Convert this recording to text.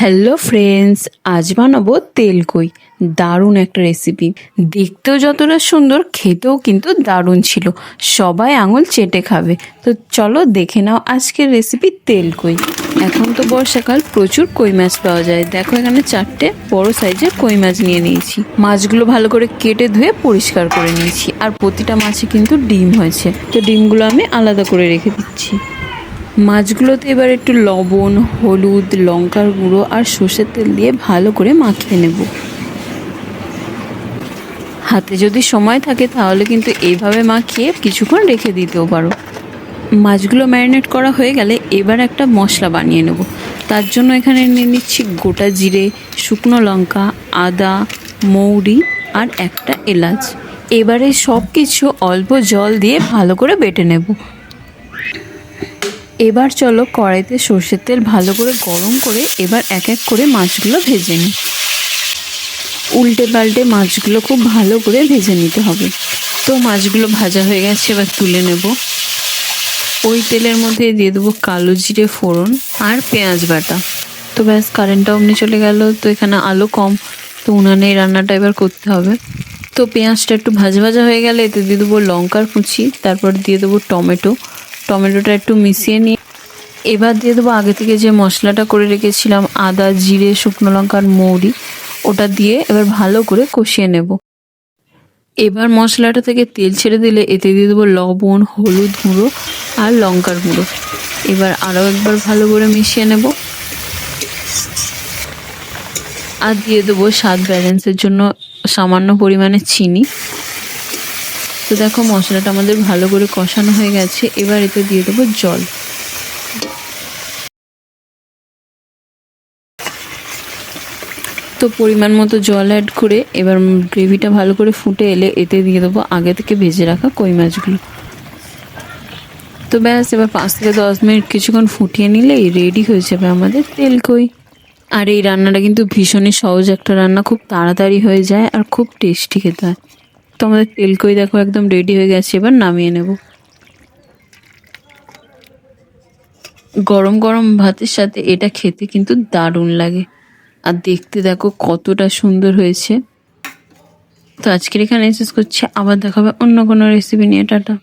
Hello friends, আজ বানাবো তেলকই। দারুণ একটা রেসিপি, দেখতেও যতটা সুন্দর খেতেও কিন্তু দারুণ ছিল। সবাই আঙুল চেটে খাবে। তো চলো দেখে নাও আজকের রেসিপি তেলকই। এখন তো বর্ষাকাল, প্রচুর কই মাছ পাওয়া যায়। দেখো এখানে 4টে বড় সাইজের কই মাছ নিয়ে নিয়েছি। মাছগুলো ভালো করে কেটে ধুয়ে পরিষ্কার করে নিয়েছি। আর প্রতিটা মাছে কিন্তু ডিম হয়েছে, তো ডিমগুলো আমি আলাদা করে রেখে দিচ্ছি। মাছগুলোতে এবার একটু লবণ, হলুদ, লঙ্কার গুঁড়ো আর সর্ষের তেল দিয়ে ভালো করে মাখিয়ে নেব। হাতে যদি সময় থাকে তাহলে কিন্তু এইভাবে মাখিয়ে কিছুক্ষণ রেখে দিতেও পারো। মাছগুলো ম্যারিনেট করা হয়ে গেলে এবার একটা মশলা বানিয়ে নেব। তার জন্য এখানে নিয়ে নিচ্ছি গোটা জিরে, শুকনো লঙ্কা, আদা, মৌরি আর একটা এলাচ। এবারে সব কিছু অল্প জল দিয়ে ভালো করে বেটে নেব। এবার চলো কড়াইতে সর্ষের তেল ভালো করে গরম করে এবার এক এক করে মাছগুলো ভেজে নিই। উল্টে পাল্টে মাছগুলো খুব ভালো করে ভেজে নিতে হবে। তো মাছগুলো ভাজা হয়ে গেছে, এবার তুলে নেব। ওই তেলের মধ্যে দিয়ে দেবো কালো জিরে ফোড়ন আর পেঁয়াজ বাটা। তো ব্যাস, কারেন্টটা অমনি চলে গেল। তো এখানে আলো কম, তো উনানে এই রান্নাটা এবার করতে হবে। তো পেঁয়াজটা একটু ভাজা ভাজা হয়ে গেলে এতে দিয়ে দেবো লঙ্কার কুচি, তারপর দিয়ে দেবো টমেটোটা একটু মিশিয়ে নিয়ে এবার দিয়ে দেবো আগে থেকে যে মশলাটা করে রেখেছিলাম, আদা, জিরে, শুকনো লঙ্কা আর মৌরি, ওটা দিয়ে এবার ভালো করে কষিয়ে নেব। এবার মশলাটা থেকে তেল ছেড়ে দিলে এতে দিয়ে দেবো লবণ, হলুদ গুঁড়ো আর লঙ্কার গুঁড়ো। এবার আরও একবার ভালো করে মিশিয়ে নেব আর দিয়ে দেবো স্বাদ ব্যালেন্সের জন্য সামান্য পরিমাণে চিনি। তো দেখো মশলাটা আমাদের ভালো করে কষানো হয়ে গেছে, এবার এতে দিয়ে দেবো জল। তো পরিমাণ মতো জল অ্যাড করে এবার গ্রেভিটা ভালো করে ফুটে এলে এতে দিয়ে দেবো আগে থেকে ভেজে রাখা কই মাছগুলো। তো ব্যাস, এবার 5 থেকে 10 মিনিট কিছুক্ষণ ফুটিয়ে নিলেই রেডি হয়ে যাবে আমাদের তেলকই। আর এই রান্নাটা কিন্তু ভীষণই সহজ একটা রান্না, খুব তাড়াতাড়ি হয়ে যায় আর খুব টেস্টি খেতে হয়। তো আমাদের তেলকই দেখো একদম রেডি হয়ে গেছে, এবার নামিয়ে নেব। গরম গরম ভাতের সাথে এটা খেতে কিন্তু দারুণ লাগে। আর দেখতে দেখো কতটা সুন্দর হয়েছে। তো আজকের এখানে শেষ করছি, আবার দেখাবে অন্য কোনো রেসিপি নিয়ে। টাটা।